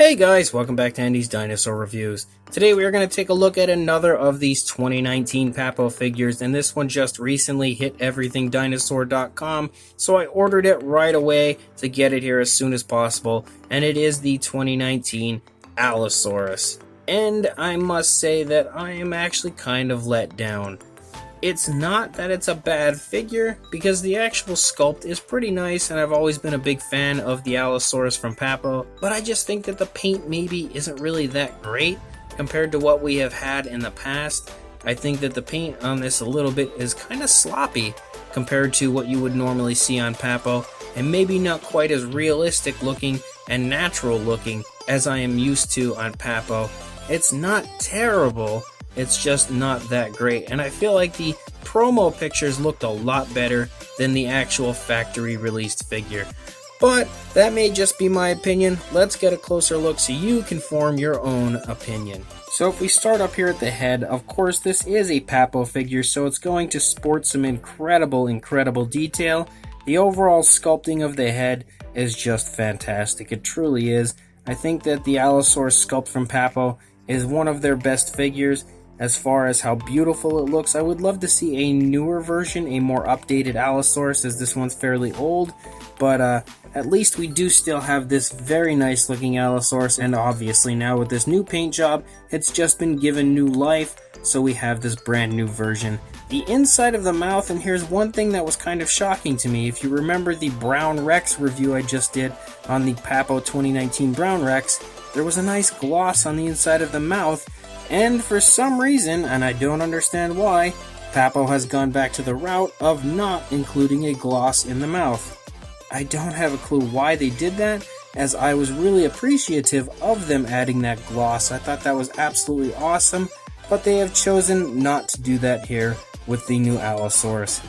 Hey guys, welcome back to Andy's Dinosaur Reviews. Today we are going to take a look at another of these 2019 Papo figures, and this one just recently hit everythingdinosaur.com, so I ordered it right away to get it here as soon as possible, and it is the 2019 Allosaurus. And I must say that I am actually kind of let down. It's not that it's a bad figure, because the actual sculpt is pretty nice, and I've always been a big fan of the Allosaurus from Papo, but I just think that the paint maybe isn't really that great compared to what we have had in the past. I think that the paint on this a little bit is kind of sloppy compared to what you would normally see on Papo, and maybe not quite as realistic looking and natural looking as I am used to on Papo. It's not terrible, it's just not that great, and I feel like the promo pictures looked a lot better than the actual factory released figure. But that may just be my opinion. Let's get a closer look so you can form your own opinion. So if we start up here at the head, of course this is a Papo figure, so it's going to sport some incredible detail. The overall sculpting of the head is just fantastic. It truly is. I think that the Allosaurus sculpt from Papo is one of their best figures. As far as how beautiful it looks, I would love to see a newer version, a more updated Allosaurus, as this one's fairly old, but at least we do still have this very nice looking Allosaurus, and obviously now with this new paint job, it's just been given new life, so we have this brand new version. The inside of the mouth, and here's one thing that was kind of shocking to me. If you remember the Brown Rex review I just did on the Papo 2019 Brown Rex, there was a nice gloss on the inside of the mouth. And for some reason, and I don't understand why, Papo has gone back to the route of not including a gloss in the mouth. I don't have a clue why they did that, as I was really appreciative of them adding that gloss. I thought that was absolutely awesome, but they have chosen not to do that here with the new Allosaurus.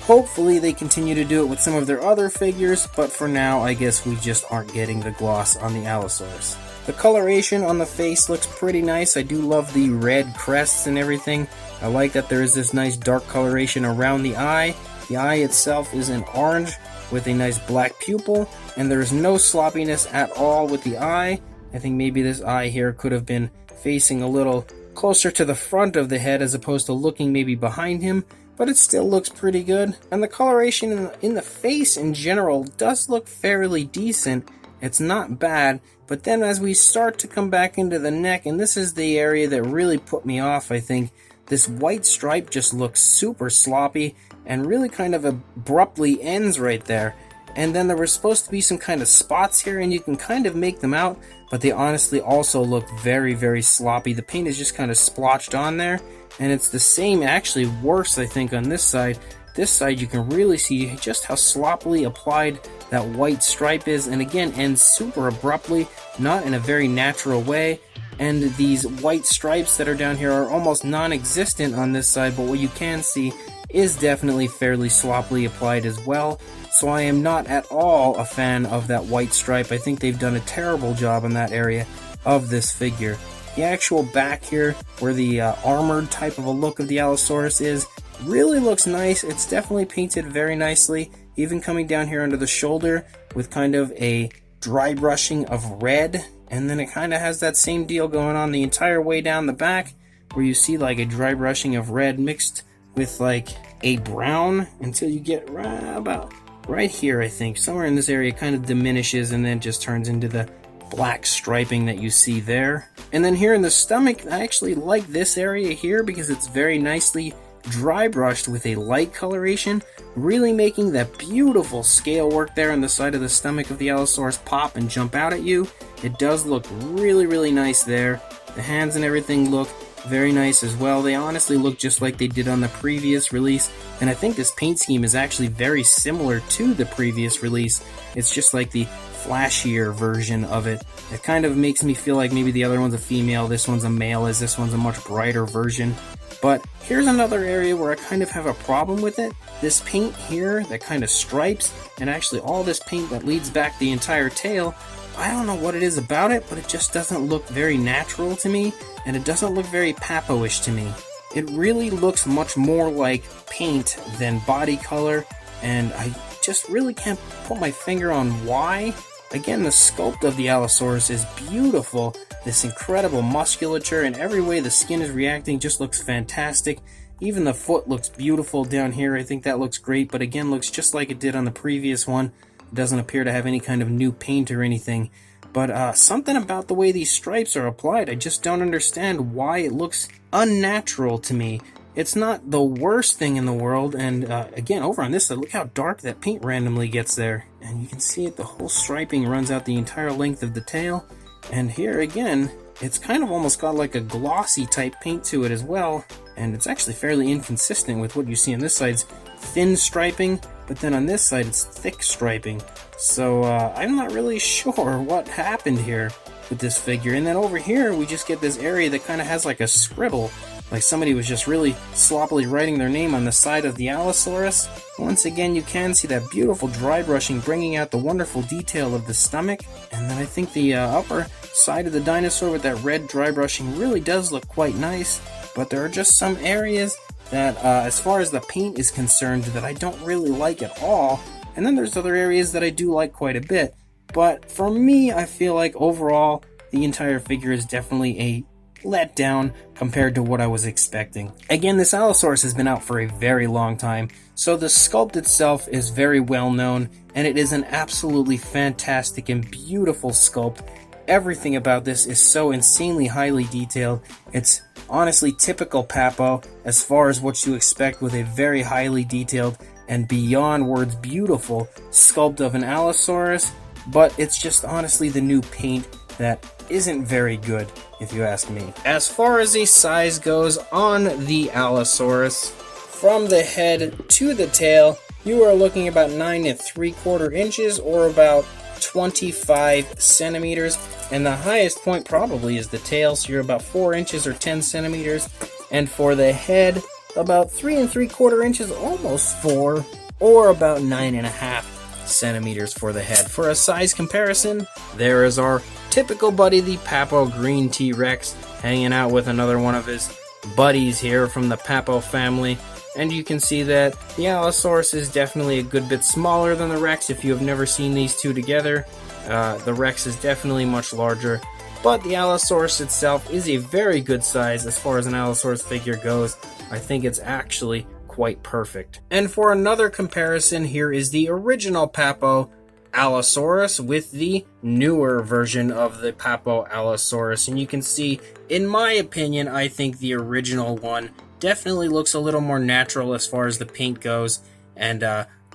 Hopefully they continue to do it with some of their other figures, but for now I guess we just aren't getting the gloss on the Allosaurus. The coloration on the face looks pretty nice. I do love the red crests and everything. I like that there is this nice dark coloration around the eye. The eye itself is an orange with a nice black pupil, and there is no sloppiness at all with the eye. I think maybe this eye here could have been facing a little closer to the front of the head as opposed to looking maybe behind him, but it still looks pretty good. And the coloration in the face in general does look fairly decent. It's not bad, but then as we start to come back into the neck, and this is the area that really put me off, I think, this white stripe just looks super sloppy and really kind of abruptly ends right there. And then there were supposed to be some kind of spots here, and you can kind of make them out, but they honestly also look very sloppy. The paint is just kind of splotched on there, and it's the same, actually worse, I think, on this side. This side you can really see just how sloppily applied that white stripe is, and again ends super abruptly, not in a very natural way. And these white stripes that are down here are almost non-existent on this side, but what you can see is definitely fairly sloppily applied as well. So I am not at all a fan of that white stripe. I think they've done a terrible job in that area of this figure. The actual back here, where the armored type of a look of the Allosaurus is, really looks nice. It's definitely painted very nicely, even coming down here under the shoulder with kind of a dry brushing of red, and then it kind of has that same deal going on the entire way down the back, where you see like a dry brushing of red mixed with like a brown until you get about right here. I think somewhere in this area it kind of diminishes and then just turns into the black striping that you see there. And then here in the stomach, I actually like this area here because it's very nicely dry brushed with a light coloration, really making that beautiful scale work there on the side of the stomach of the Allosaurus pop and jump out at you. It does look really nice there. The hands and everything look very nice as well. They honestly look just like they did on the previous release, and I think this paint scheme is actually very similar to the previous release. It's just like the flashier version of it. It kind of makes me feel like maybe the other one's a female, this one's a male, as this one's a much brighter version. But here's another area where I kind of have a problem with it. This paint here that kind of stripes, and actually all this paint that leads back the entire tail, I don't know what it is about it, but it just doesn't look very natural to me, and it doesn't look very Papo-ish to me. It really looks much more like paint than body color, and I just really can't put my finger on why. again, the sculpt of the Allosaurus is beautiful. This incredible musculature, and every way the skin is reacting just looks fantastic. Even the foot looks beautiful down here. I think that looks great, but again, looks just like it did on the previous one. It doesn't appear to have any kind of new paint or anything. But something about the way these stripes are applied, I just don't understand why it looks unnatural to me. It's not the worst thing in the world, and again, over on this side, look how dark that paint randomly gets there. And you can see it, the whole striping runs out the entire length of the tail. And here again, it's kind of almost got like a glossy type paint to it as well. And it's actually fairly inconsistent with what you see on this side's thin striping, but then on this side it's thick striping. So I'm not really sure what happened here with this figure. And then over here we just get this area that kind of has like a scribble, like somebody was just really sloppily writing their name on the side of the Allosaurus. Once again, you can see that beautiful dry brushing bringing out the wonderful detail of the stomach. And then I think the upper side of the dinosaur with that red dry brushing really does look quite nice. But there are just some areas that, as far as the paint is concerned, that I don't really like at all. And then there's other areas that I do like quite a bit. But for me, I feel like overall, the entire figure is definitely a letdown compared to what I was expecting. Again, this Allosaurus has been out for a very long time, so the sculpt itself is very well known, and it is an absolutely fantastic and beautiful sculpt. Everything about this is so insanely highly detailed. It's honestly typical Papo as far as what you expect with a very highly detailed and beyond words beautiful sculpt of an Allosaurus, but it's just honestly the new paint that isn't very good, if you ask me. As far as the size goes on the Allosaurus, from the head to the tail, you are looking about 9 3/4 inches or about 25 centimeters, and the highest point probably is the tail, so you're about 4 inches or 10 centimeters, and for the head, about 3 3/4 inches, almost 4, or about 9.5 centimeters for the head. For a size comparison, there is our typical buddy, the Papo Green T-Rex, hanging out with another one of his buddies here from the Papo family. And you can see that the Allosaurus is definitely a good bit smaller than the Rex. If you have never seen these two together, the Rex is definitely much larger. But the Allosaurus itself is a very good size as far as an Allosaurus figure goes. I think it's actually quite perfect. And for another comparison, here is the original Papo Allosaurus with the newer version of the Papo Allosaurus. And you can see, in my opinion, I think the original one definitely looks a little more natural as far as the paint goes, and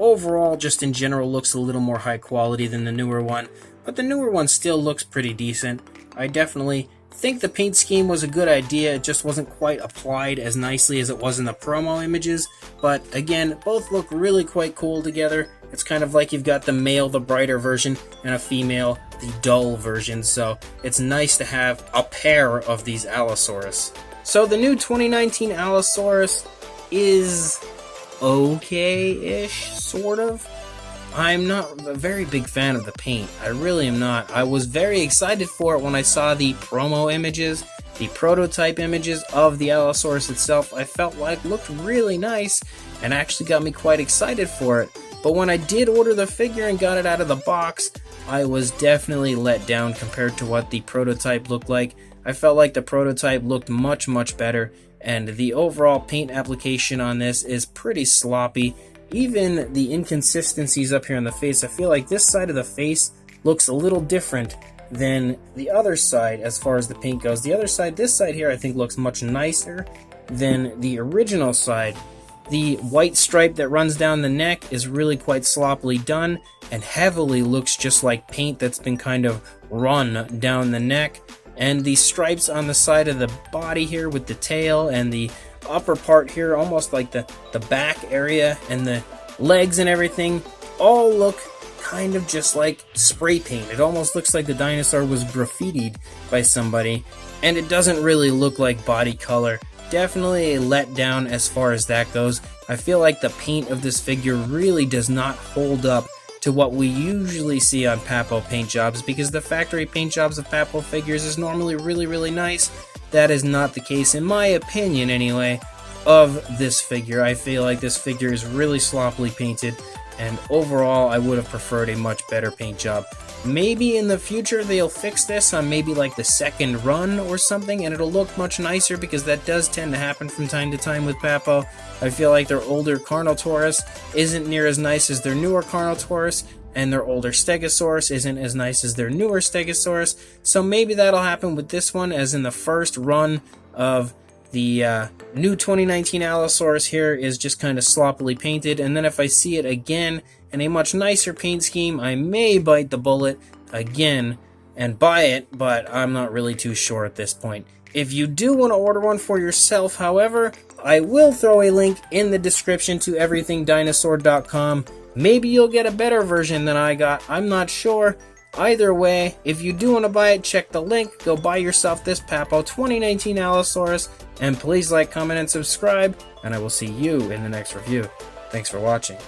overall, just in general, looks a little more high quality than the newer one. But the newer one still looks pretty decent. I definitely think the paint scheme was a good idea. It just wasn't quite applied as nicely as it was in the promo images. But again, both look really quite cool together. It's kind of like you've got the male, the brighter version, and a female, the dull version. So it's nice to have a pair of these Allosaurus. So the new 2019 Allosaurus is okay-ish, sort of. I'm not a very big fan of the paint. I really am not. I was very excited for it when I saw the promo images, the prototype images of the Allosaurus itself. I felt like it looked really nice and actually got me quite excited for it. But when I did order the figure and got it out of the box, I was definitely let down compared to what the prototype looked like. I felt like the prototype looked much, much better, and the overall paint application on this is pretty sloppy. Even the inconsistencies up here on the face, I feel like this side of the face looks a little different than the other side as far as the paint goes. The other side, this side here, I think looks much nicer than the original side. The white stripe that runs down the neck is really quite sloppily done and heavily looks just like paint that's been kind of run down the neck. And the stripes on the side of the body here with the tail and the upper part here, almost like the back area and the legs and everything, all look kind of just like spray paint. It almost looks like the dinosaur was graffitied by somebody, and it doesn't really look like body color. Definitely a letdown as far as that goes. I feel like the paint of this figure really does not hold up to what we usually see on Papo paint jobs, because the factory paint jobs of Papo figures is normally really, really nice. That is not the case, in my opinion anyway, of this figure. I feel like this figure is really sloppily painted, and overall I would have preferred a much better paint job. Maybe in the future they'll fix this on maybe like the second run or something, and it'll look much nicer, because that does tend to happen from time to time with Papo. I feel like their older Carnotaurus isn't near as nice as their newer Carnotaurus, and their older Stegosaurus isn't as nice as their newer Stegosaurus. So maybe that'll happen with this one, as in the first run of the new 2019 Allosaurus here is just kind of sloppily painted, and then if I see it again in a much nicer paint scheme, I may bite the bullet again and buy it, but I'm not really too sure at this point. If you do want to order one for yourself, however, I will throw a link in the description to everythingdinosaur.com. Maybe you'll get a better version than I got, I'm not sure. Either way, if you do want to buy it, check the link, go buy yourself this Papo 2019 Allosaurus, and please like, comment, and subscribe, and I will see you in the next review. Thanks for watching.